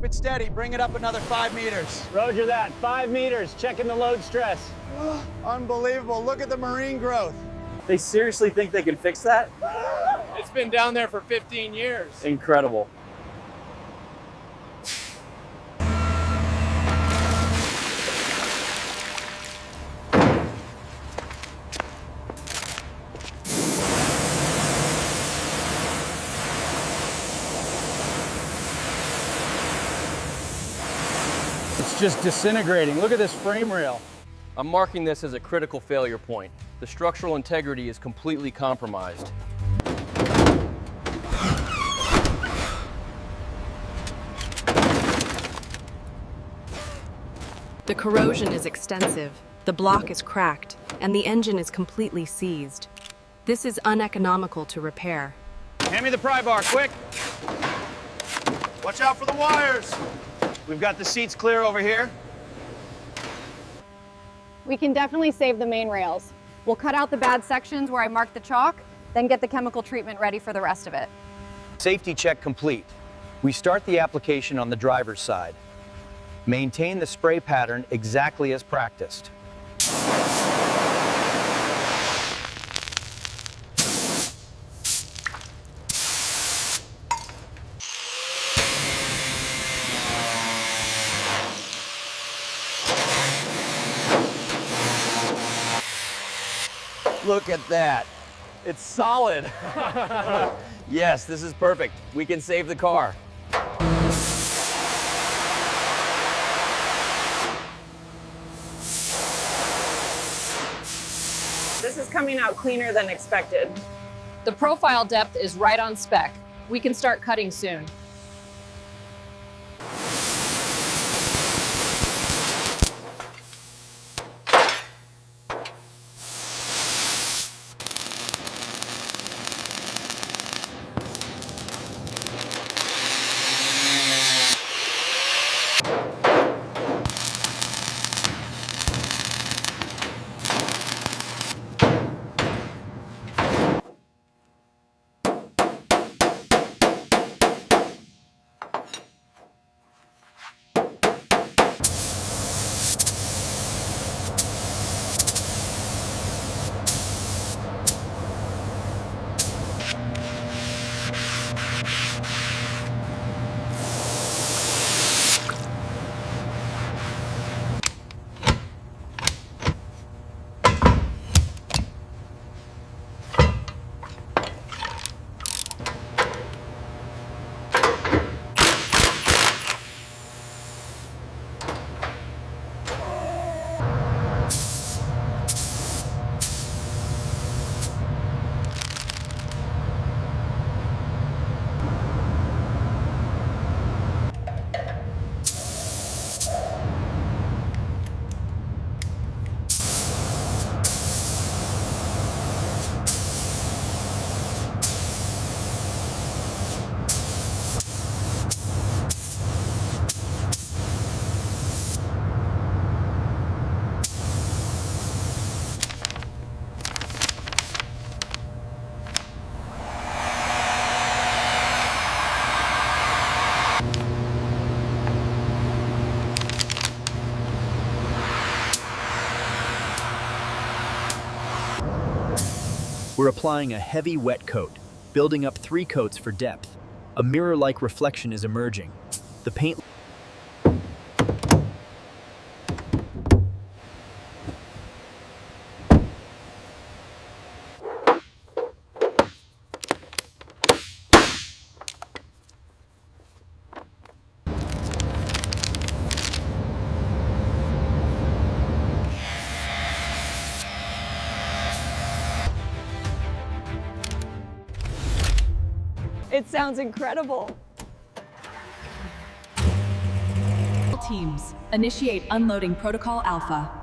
keep it steady. Bring it up another 5 meters. Roger that. 5 meters. Checking the load stress. Unbelievable. Look at the marine growth. They seriously think they can fix that? It's been down there for 15 years. Incredible. It's just disintegrating. Look at this frame rail. I'm marking this as a critical failure point. The structural integrity is completely compromised. The corrosion is extensive, the block is cracked, and the engine is completely seized. This is uneconomical to repair. Hand me the pry bar, quick. Watch out for the wires. We've got the seats clear over here. We can definitely save the main rails. We'll cut out the bad sections where I marked the chalk, then get the chemical treatment ready for the rest of it. Safety check complete. We start the application on the driver's side. Maintain the spray pattern exactly as practiced. Look at that. It's solid. Yes, this is perfect. We can save the car. This is coming out cleaner than expected. The profile depth is right on spec. We can start cutting soon. We're applying a heavy wet coat, building up 3 coats for depth. A mirror-like reflection is emerging. The paint It sounds incredible. Teams, initiate unloading Protocol Alpha.